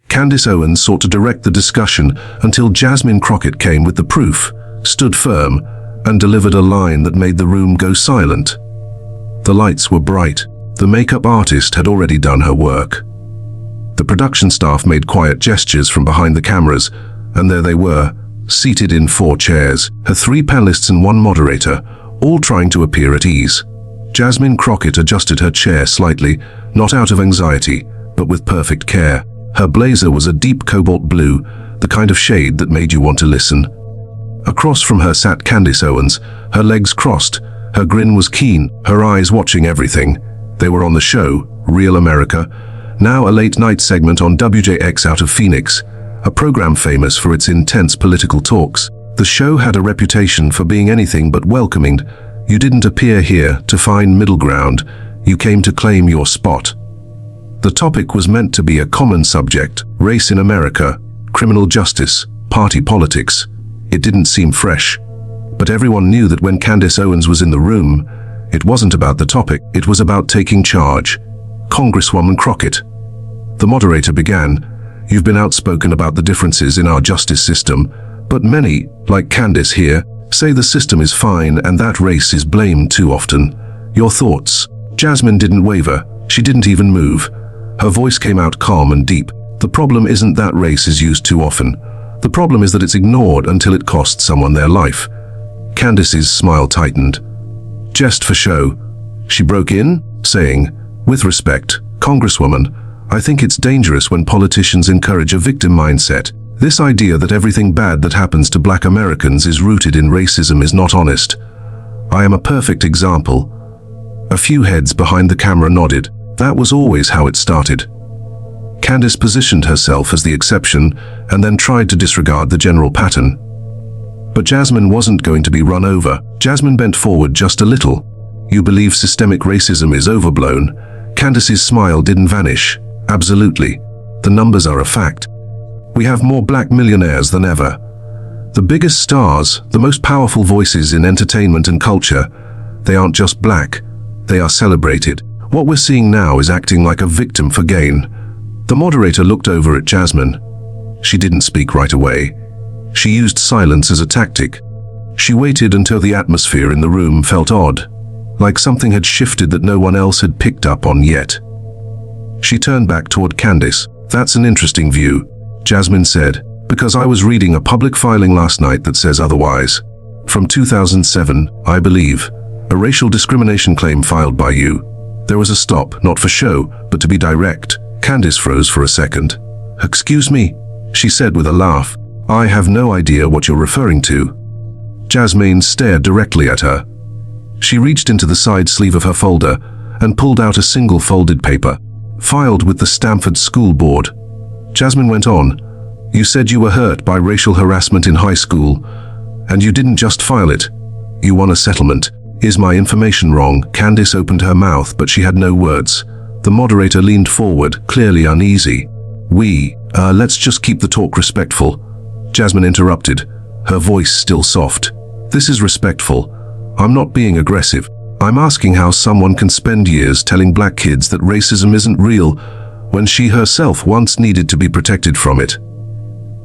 Candace Owens sought to direct the discussion until Jasmine Crockett came with the proof, stood firm, and delivered a line that made the room go silent. The lights were bright. The makeup artist had already done her work. The production staff made quiet gestures from behind the cameras, and there they were, seated in 4 chairs, her 3 panelists and 1 moderator, all trying to appear at ease. Jasmine Crockett adjusted her chair slightly, not out of anxiety, but with perfect care. Her blazer was a deep cobalt blue, the kind of shade that made you want to listen. Across from her sat Candace Owens, her legs crossed, her grin was keen, her eyes watching everything. They were on the show, Real America, now a late-night segment on WJX out of Phoenix, a program famous for its intense political talks. The show had a reputation for being anything but welcoming. You didn't appear here to find middle ground, you came to claim your spot. The topic was meant to be a common subject, race in America, criminal justice, party politics. It didn't seem fresh. But everyone knew that when Candace Owens was in the room, it wasn't about the topic, it was about taking charge. Congresswoman Crockett. The moderator began, "You've been outspoken about the differences in our justice system, but many, like Candace here, say the system is fine and that race is blamed too often. Your thoughts?" Jasmine didn't waver. She didn't even move. Her voice came out calm and deep. "The problem isn't that race is used too often. The problem is that it's ignored until it costs someone their life." Candace's smile tightened. "Just for show." She broke in, saying, "With respect, Congresswoman, I think it's dangerous when politicians encourage a victim mindset. This idea that everything bad that happens to Black Americans is rooted in racism is not honest. I am a perfect example." A few heads behind the camera nodded. That was always how it started. Candace positioned herself as the exception and then tried to disregard the general pattern. But Jasmine wasn't going to be run over. Jasmine bent forward just a little. "You believe systemic racism is overblown?" Candace's smile didn't vanish. "Absolutely. The numbers are a fact. We have more Black millionaires than ever. The biggest stars, the most powerful voices in entertainment and culture, they aren't just Black, they are celebrated. What we're seeing now is acting like a victim for gain." The moderator looked over at Jasmine. She didn't speak right away. She used silence as a tactic. She waited until the atmosphere in the room felt odd, like something had shifted that no one else had picked up on yet. She turned back toward Candace. "That's an interesting view," Jasmine said, "because I was reading a public filing last night that says otherwise. From 2007, I believe, a racial discrimination claim filed by you." There was a stop, not for show, but to be direct. Candace froze for a second. "Excuse me," she said with a laugh. "I have no idea what you're referring to." Jasmine stared directly at her. She reached into the side sleeve of her folder and pulled out a single folded paper, filed with the Stanford School Board. Jasmine went on, "You said you were hurt by racial harassment in high school, and you didn't just file it. You won a settlement. Is my information wrong?" Candace opened her mouth, but she had no words. The moderator leaned forward, clearly uneasy. Let's just keep the talk respectful." Jasmine interrupted, her voice still soft. "This is respectful. I'm not being aggressive. I'm asking how someone can spend years telling Black kids that racism isn't real when she herself once needed to be protected from it."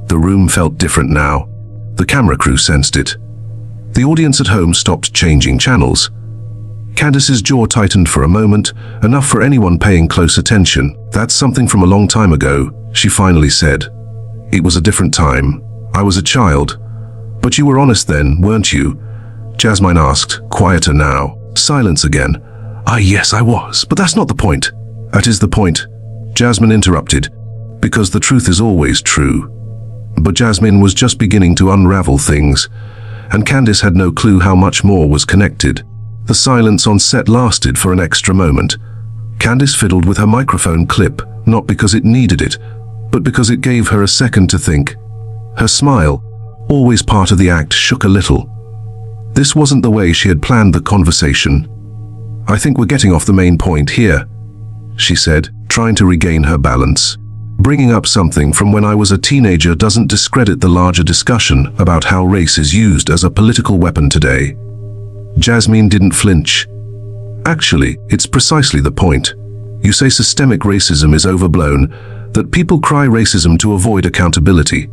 The room felt different now. The camera crew sensed it. The audience at home stopped changing channels. Candace's jaw tightened for a moment, enough for anyone paying close attention. "That's something from a long time ago," she finally said. "It was a different time. I was a child. But you were honest then, weren't you?" Jasmine asked, quieter now. Silence again. Yes, I was, but that's not the point." "That is the point," Jasmine interrupted, "because the truth is always true." But Jasmine was just beginning to unravel things, and Candace had no clue how much more was connected. The silence on set lasted for an extra moment. Candace fiddled with her microphone clip, not because it needed it, but because it gave her a second to think. Her smile, always part of the act, shook a little. This wasn't the way she had planned the conversation. "I think we're getting off the main point here," she said, trying to regain her balance. "Bringing up something from when I was a teenager doesn't discredit the larger discussion about how race is used as a political weapon today." Jasmine didn't flinch. "Actually, it's precisely the point. You say systemic racism is overblown. that people cry racism to avoid accountability.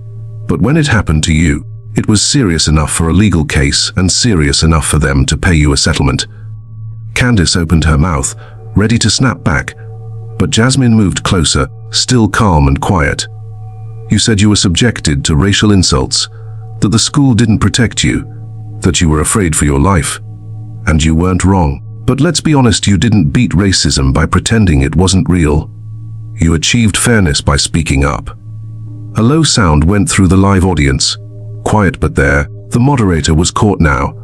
But when it happened to you, it was serious enough for a legal case and serious enough for them to pay you a settlement. Candace opened her mouth, ready to snap back, but Jasmine moved closer, still calm and quiet. You said you were subjected to racial insults, that the school didn't protect you, that you were afraid for your life. And you weren't wrong. But let's be honest, you didn't beat racism by pretending it wasn't real. You achieved fairness by speaking up. A low sound went through the live audience. Quiet but there, the moderator was caught now.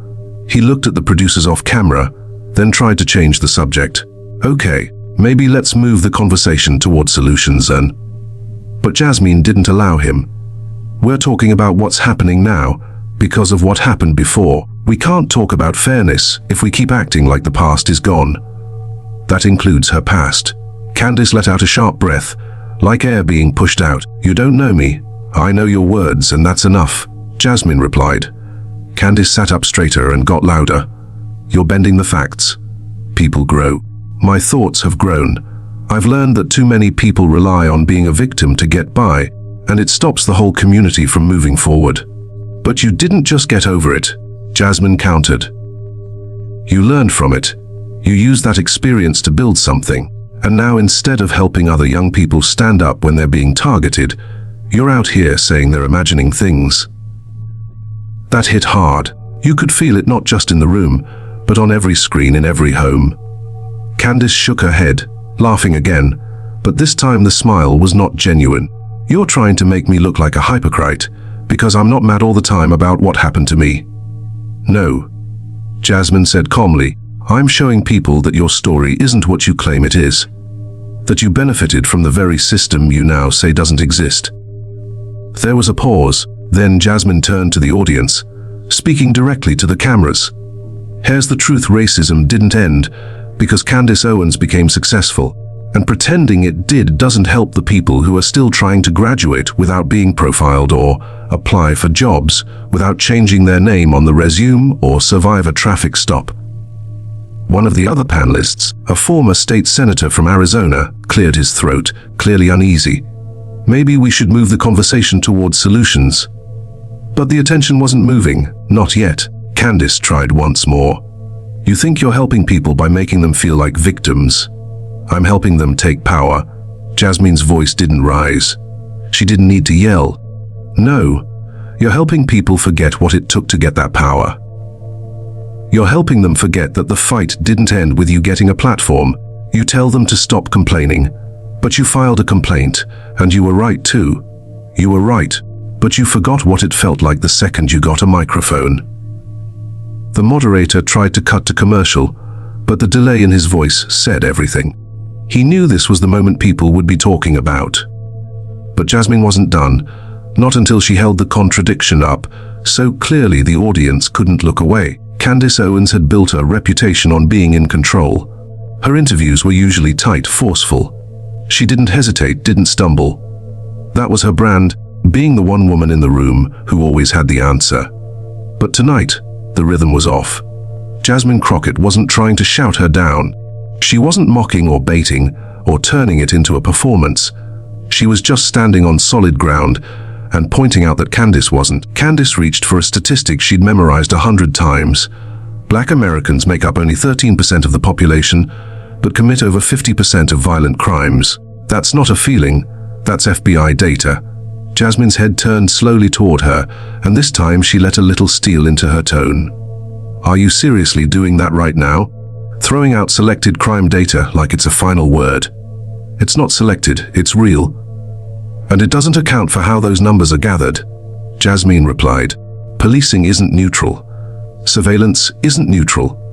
He looked at the producers off camera, then tried to change the subject. Okay, maybe let's move the conversation toward solutions then. But Jasmine didn't allow him. We're talking about what's happening now, because of what happened before. We can't talk about fairness if we keep acting like the past is gone. That includes her past. Candace let out a sharp breath, like air being pushed out. You don't know me. I know your words, and that's enough, Jasmine replied. Candace sat up straighter and got louder. You're bending the facts. People grow. My thoughts have grown. I've learned that too many people rely on being a victim to get by, and it stops the whole community from moving forward. But you didn't just get over it, Jasmine countered. You learned from it. You used that experience to build something, and now instead of helping other young people stand up when they're being targeted, you're out here saying they're imagining things. That hit hard. You could feel it not just in the room, but on every screen in every home. Candace shook her head, laughing again, but this time the smile was not genuine. You're trying to make me look like a hypocrite, because I'm not mad all the time about what happened to me. No, Jasmine said calmly, I'm showing people that your story isn't what you claim it is. That you benefited from the very system you now say doesn't exist. There was a pause, then Jasmine turned to the audience, speaking directly to the cameras. Here's the truth, racism didn't end because Candace Owens became successful, and pretending it did doesn't help the people who are still trying to graduate without being profiled or apply for jobs without changing their name on the resume or survive a traffic stop. One of the other panelists, a former state senator from Arizona, cleared his throat, clearly uneasy. Maybe we should move the conversation towards solutions. But the attention wasn't moving, not yet. Candace tried once more. You think you're helping people by making them feel like victims. I'm helping them take power. Jasmine's voice didn't rise. She didn't need to yell. No, you're helping people forget what it took to get that power. You're helping them forget that the fight didn't end with you getting a platform. You tell them to stop complaining, but you filed a complaint, and you were right too. You were right, but you forgot what it felt like the second you got a microphone. The moderator tried to cut to commercial, but the delay in his voice said everything. He knew this was the moment people would be talking about. But Jasmine wasn't done, not until she held the contradiction up, so clearly the audience couldn't look away. Candace Owens had built a reputation on being in control. Her interviews were usually tight, forceful. She didn't hesitate, didn't stumble. That was her brand, being the one woman in the room who always had the answer. But tonight, the rhythm was off. Jasmine Crockett wasn't trying to shout her down. She wasn't mocking or baiting or turning it into a performance. She was just standing on solid ground and pointing out that Candace wasn't. Candace reached for a statistic she'd memorized 100 times. Black Americans make up only 13% of the population, but commit over 50% of violent crimes. That's not a feeling, that's FBI data. Jasmine's head turned slowly toward her, and this time she let a little steel into her tone. Are you seriously doing that right now? Throwing out selected crime data like it's a final word. It's not selected, it's real. And it doesn't account for how those numbers are gathered. Jasmine replied, policing isn't neutral. Surveillance isn't neutral.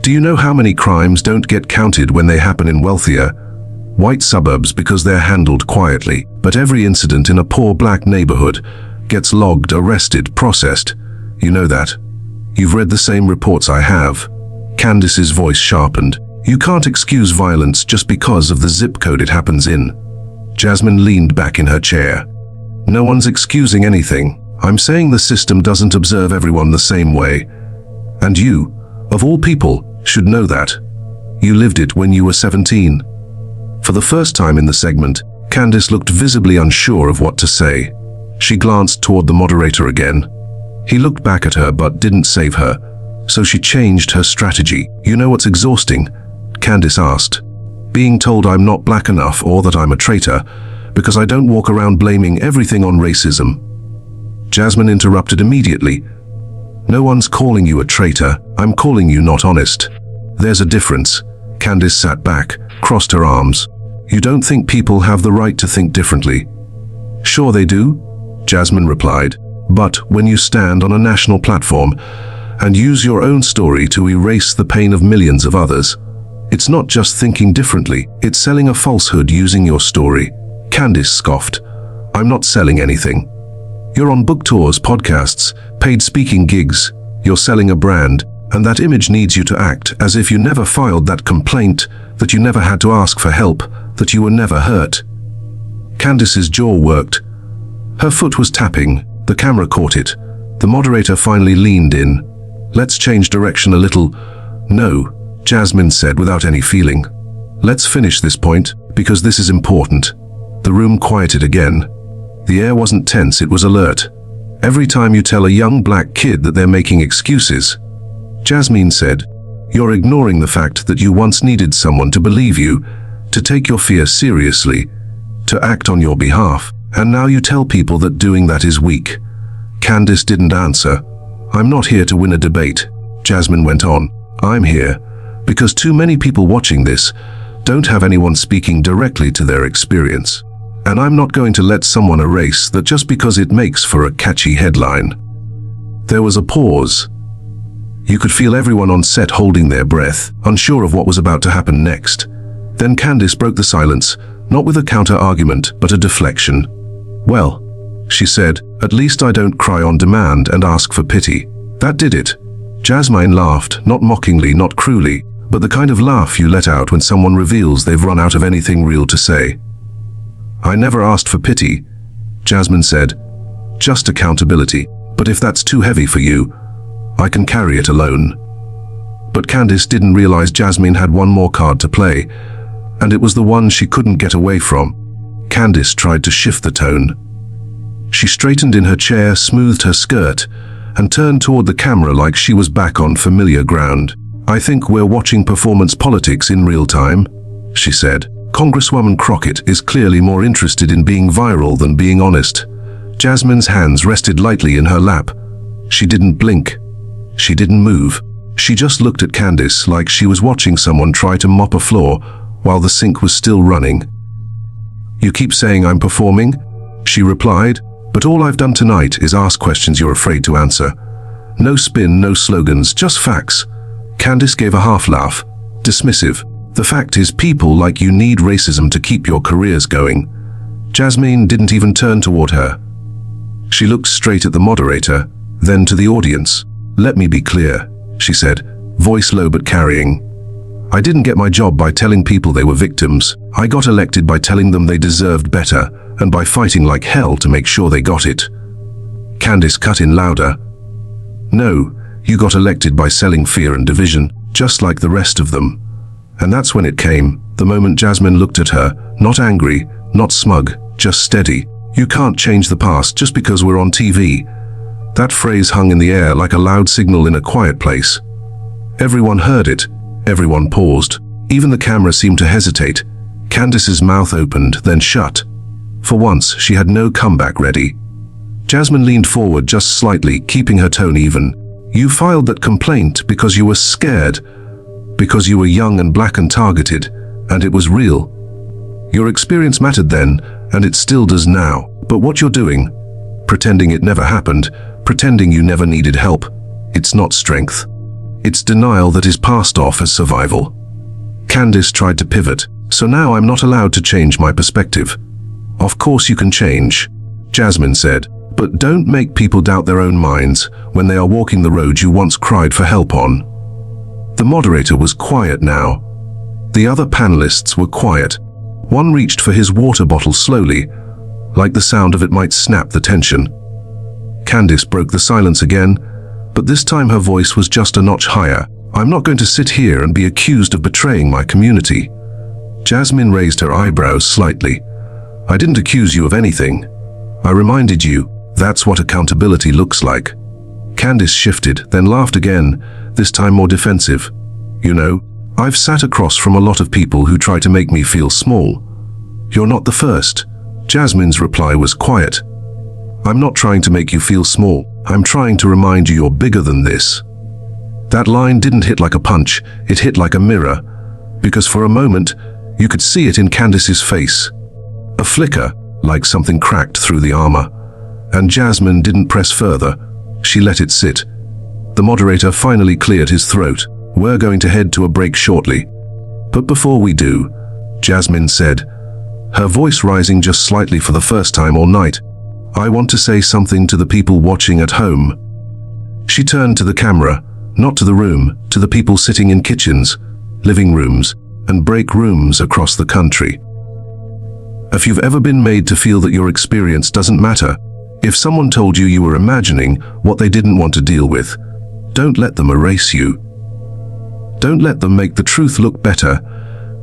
Do you know how many crimes don't get counted when they happen in wealthier, white suburbs because they're handled quietly, but every incident in a poor black neighborhood gets logged, arrested, processed? You know that. You've read the same reports I have. Candace's voice sharpened. You can't excuse violence just because of the zip code it happens in. Jasmine leaned back in her chair. No one's excusing anything. I'm saying the system doesn't observe everyone the same way. And you, of all people, should know that. You lived it when you were 17. For the first time in the segment, Candace looked visibly unsure of what to say. She glanced toward the moderator again. He looked back at her but didn't save her, so she changed her strategy. "You know what's exhausting?" Candace asked. "Being told I'm not black enough or that I'm a traitor, because I don't walk around blaming everything on racism." Jasmine interrupted immediately. "No one's calling you a traitor. I'm calling you not honest. There's a difference." Candace sat back, crossed her arms. "You don't think people have the right to think differently?" "Sure they do," Jasmine replied. "But when you stand on a national platform and use your own story to erase the pain of millions of others, it's not just thinking differently, it's selling a falsehood using your story." Candace scoffed. "I'm not selling anything. You're on book tours, podcasts, paid speaking gigs. You're selling a brand, and that image needs you to act as if you never filed that complaint, that you never had to ask for help, that you were never hurt." Candace's jaw worked. Her foot was tapping. The camera caught it. The moderator finally leaned in. "Let's change direction a little." "No," Jasmine said without any feeling. "Let's finish this point, because this is important." The room quieted again. The air wasn't tense, it was alert. "Every time you tell a young black kid that they're making excuses," Jasmine said, "you're ignoring the fact that you once needed someone to believe you, to take your fear seriously, to act on your behalf, and now you tell people that doing that is weak." Candace didn't answer. "I'm not here to win a debate," Jasmine went on. "I'm here because too many people watching this don't have anyone speaking directly to their experience. And I'm not going to let someone erase that just because it makes for a catchy headline." There was a pause. You could feel everyone on set holding their breath, unsure of what was about to happen next. Then Candace broke the silence, not with a counter-argument, but a deflection. "Well," she said, "at least I don't cry on demand and ask for pity." That did it. Jasmine laughed, not mockingly, not cruelly, but the kind of laugh you let out when someone reveals they've run out of anything real to say. "I never asked for pity," Jasmine said. "Just accountability. But if that's too heavy for you, I can carry it alone." But Candace didn't realize Jasmine had one more card to play, and it was the one she couldn't get away from. Candace tried to shift the tone. She straightened in her chair, smoothed her skirt, and turned toward the camera like she was back on familiar ground. "I think we're watching performance politics in real time," she said. "Congresswoman Crockett is clearly more interested in being viral than being honest." Jasmine's hands rested lightly in her lap. She didn't blink. She didn't move. She just looked at Candace like she was watching someone try to mop a floor while the sink was still running. "You keep saying I'm performing," she replied, "but all I've done tonight is ask questions you're afraid to answer. No spin, no slogans, just facts." Candace gave a half laugh, dismissive. "The fact is, people like you need racism to keep your careers going." Jasmine didn't even turn toward her. She looked straight at the moderator, then to the audience. "Let me be clear," she said, voice low but carrying. "I didn't get my job by telling people they were victims. I got elected by telling them they deserved better, and by fighting like hell to make sure they got it." Candace cut in louder. "No, you got elected by selling fear and division, just like the rest of them." And that's when it came, the moment Jasmine looked at her, not angry, not smug, just steady. "You can't change the past just because we're on TV." That phrase hung in the air like a loud signal in a quiet place. Everyone heard it. Everyone paused. Even the camera seemed to hesitate. Candace's mouth opened, then shut. For once, she had no comeback ready. Jasmine leaned forward just slightly, keeping her tone even. "You filed that complaint because you were scared, because you were young and black and targeted, and it was real. Your experience mattered then, and it still does now. But what you're doing, pretending it never happened, pretending you never needed help, it's not strength. It's denial that is passed off as survival." Candace tried to pivot. "So now I'm not allowed to change my perspective." "Of course you can change," Jasmine said, "but don't make people doubt their own minds when they are walking the road you once cried for help on." The moderator was quiet now. The other panelists were quiet. One reached for his water bottle slowly, like the sound of it might snap the tension. Candace broke the silence again, but this time her voice was just a notch higher. "I'm not going to sit here and be accused of betraying my community." Jasmine raised her eyebrows slightly. I didn't accuse you of anything. I reminded you, that's what accountability looks like. Candace shifted, then laughed again, this time more defensive. You know, I've sat across from a lot of people who try to make me feel small. You're not the first. Jasmine's reply was quiet. I'm not trying to make you feel small. I'm trying to remind you you're bigger than this. That line didn't hit like a punch, it hit like a mirror, because for a moment, you could see it in Candace's face. A flicker, like something cracked through the armor. And Jasmine didn't press further. She let it sit. The moderator finally cleared his throat. We're going to head to a break shortly. But before we do, Jasmine said, her voice rising just slightly for the first time all night, I want to say something to the people watching at home. She turned to the camera, not to the room, to the people sitting in kitchens, living rooms, and break rooms across the country. If you've ever been made to feel that your experience doesn't matter, if someone told you you were imagining what they didn't want to deal with, don't let them erase you. Don't let them make the truth look better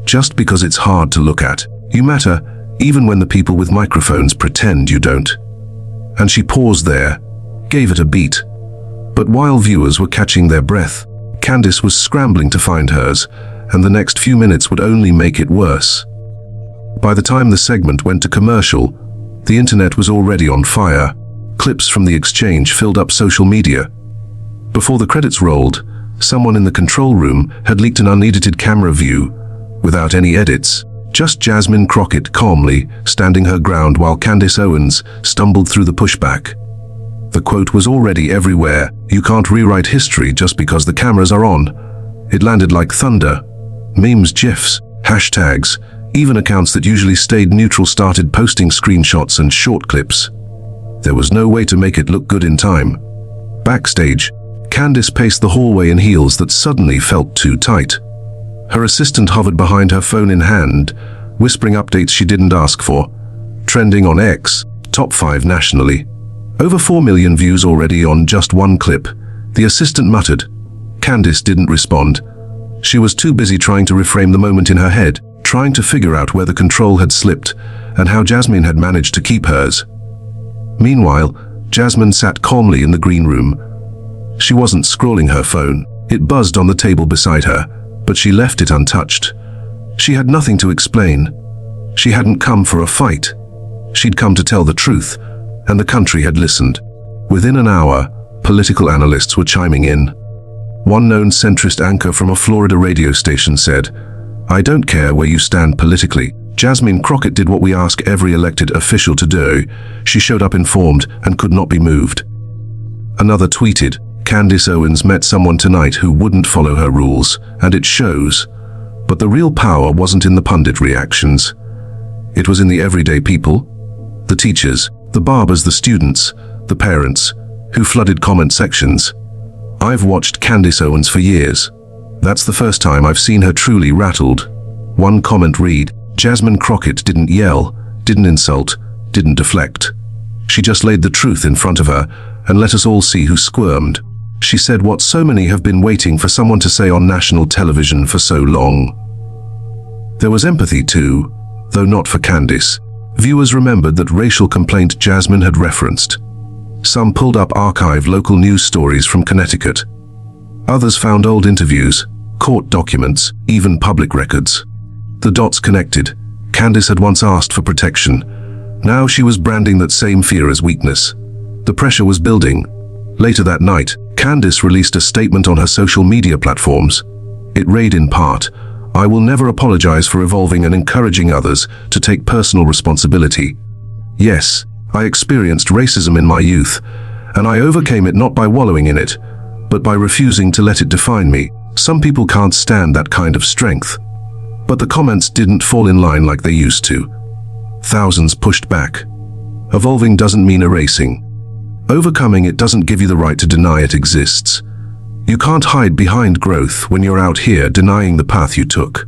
just because it's hard to look at. You matter even when the people with microphones pretend you don't. And she paused there, gave it a beat. But while viewers were catching their breath, Candace was scrambling to find hers, and the next few minutes would only make it worse. By the time the segment went to commercial, the internet was already on fire. Clips from the exchange filled up social media. Before the credits rolled, someone in the control room had leaked an unedited camera view, without any edits. Just Jasmine Crockett calmly standing her ground while Candace Owens stumbled through the pushback. The quote was already everywhere. You can't rewrite history just because the cameras are on. It landed like thunder. Memes, GIFs, hashtags, even accounts that usually stayed neutral started posting screenshots and short clips. There was no way to make it look good in time. Backstage, Candace paced the hallway in heels that suddenly felt too tight. Her assistant hovered behind her phone in hand, whispering updates she didn't ask for. Trending on X, top 5 nationally. Over 4 million views already on just one clip. The assistant muttered. Candace didn't respond. She was too busy trying to reframe the moment in her head, trying to figure out where the control had slipped and how Jasmine had managed to keep hers. Meanwhile, Jasmine sat calmly in the green room. She wasn't scrolling her phone. It buzzed on the table beside her, but she left it untouched. She had nothing to explain. She hadn't come for a fight. She'd come to tell the truth, and the country had listened. Within an hour, political analysts were chiming in. One known centrist anchor from a Florida radio station said, I don't care where you stand politically. Jasmine Crockett did what we ask every elected official to do. She showed up informed and could not be moved. Another tweeted, Candace Owens met someone tonight who wouldn't follow her rules, and it shows. But the real power wasn't in the pundit reactions. It was in the everyday people. The teachers, the barbers, the students, the parents, who flooded comment sections. I've watched Candace Owens for years. That's the first time I've seen her truly rattled. One comment read, Jasmine Crockett didn't yell, didn't insult, didn't deflect. She just laid the truth in front of her and let us all see who squirmed. She said what so many have been waiting for someone to say on national television for so long. There was empathy too, though not for Candace. Viewers remembered that racial complaint Jasmine had referenced. Some pulled up archived local news stories from Connecticut. Others found old interviews, court documents, even public records. The dots connected. Candace had once asked for protection. Now she was branding that same fear as weakness. The pressure was building. Later that night, Candace released a statement on her social media platforms. It read in part, I will never apologize for evolving and encouraging others to take personal responsibility. Yes, I experienced racism in my youth, and I overcame it not by wallowing in it, but by refusing to let it define me. Some people can't stand that kind of strength. But the comments didn't fall in line like they used to. Thousands pushed back. Evolving doesn't mean erasing. Overcoming it doesn't give you the right to deny it exists. You can't hide behind growth when you're out here denying the path you took.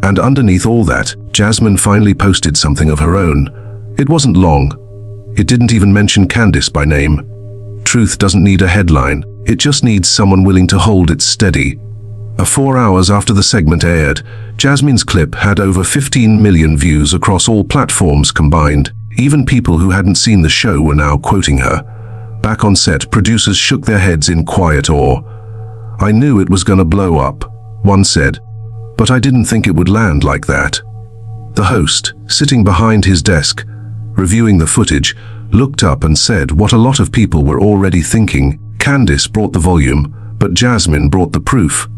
And underneath all that, Jasmine finally posted something of her own. It wasn't long. It didn't even mention Candace by name. Truth doesn't need a headline. It just needs someone willing to hold it steady. 4 hours after the segment aired, Jasmine's clip had over 15 million views across all platforms combined. Even people who hadn't seen the show were now quoting her. Back on set, producers shook their heads in quiet awe. "I knew it was gonna blow up," one said, "but I didn't think it would land like that." The host, sitting behind his desk, reviewing the footage, looked up and said what a lot of people were already thinking. Candace brought the volume, but Jasmine brought the proof.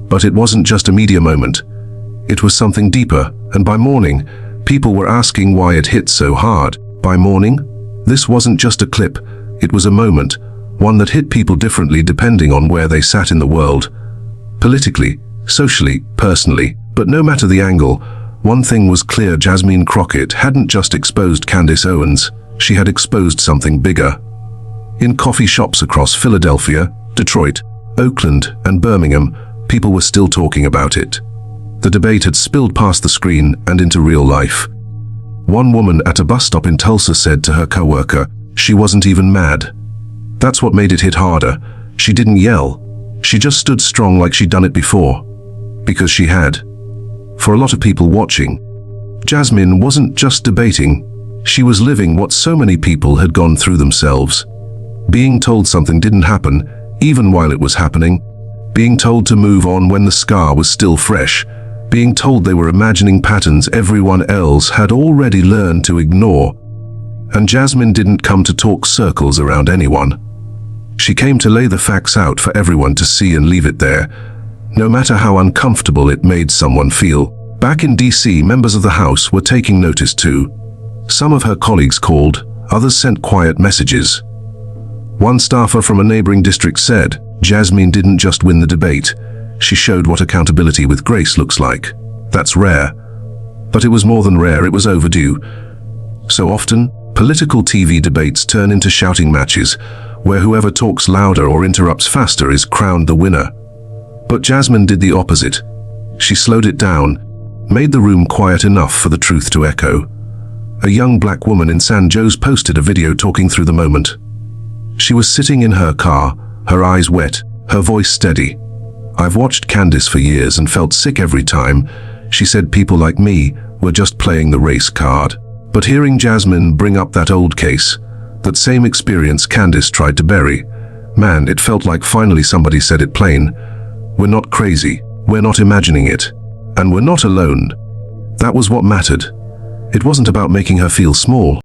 But it wasn't just a media moment. It was something deeper, and by morning, people were asking why it hit so hard. By morning, this wasn't just a clip, it was a moment, one that hit people differently depending on where they sat in the world. Politically, socially, personally, but no matter the angle, one thing was clear: Jasmine Crockett hadn't just exposed Candace Owens, she had exposed something bigger. In coffee shops across Philadelphia, Detroit, Oakland, and Birmingham, people were still talking about it. The debate had spilled past the screen and into real life. One woman at a bus stop in Tulsa said to her coworker, she wasn't even mad. That's what made it hit harder. She didn't yell. She just stood strong like she'd done it before. Because she had. For a lot of people watching, Jasmine wasn't just debating. She was living what so many people had gone through themselves. Being told something didn't happen, even while it was happening. Being told to move on when the scar was still fresh. Being told they were imagining patterns everyone else had already learned to ignore. And Jasmine didn't come to talk circles around anyone. She came to lay the facts out for everyone to see and leave it there, no matter how uncomfortable it made someone feel. Back in DC, members of the House were taking notice too. Some of her colleagues called, others sent quiet messages. One staffer from a neighboring district said, "Jasmine didn't just win the debate. She showed what accountability with grace looks like. That's rare." But it was more than rare, it was overdue. So often, political TV debates turn into shouting matches, where whoever talks louder or interrupts faster is crowned the winner. But Jasmine did the opposite. She slowed it down, made the room quiet enough for the truth to echo. A young black woman in San Jose posted a video talking through the moment. She was sitting in her car, her eyes wet, her voice steady. "I've watched Candace for years and felt sick every time. She said people like me were just playing the race card." But hearing Jasmine bring up that old case, that same experience Candace tried to bury, man, it felt like finally somebody said it plain. We're not crazy, we're not imagining it, and we're not alone. That was what mattered. It wasn't about making her feel small.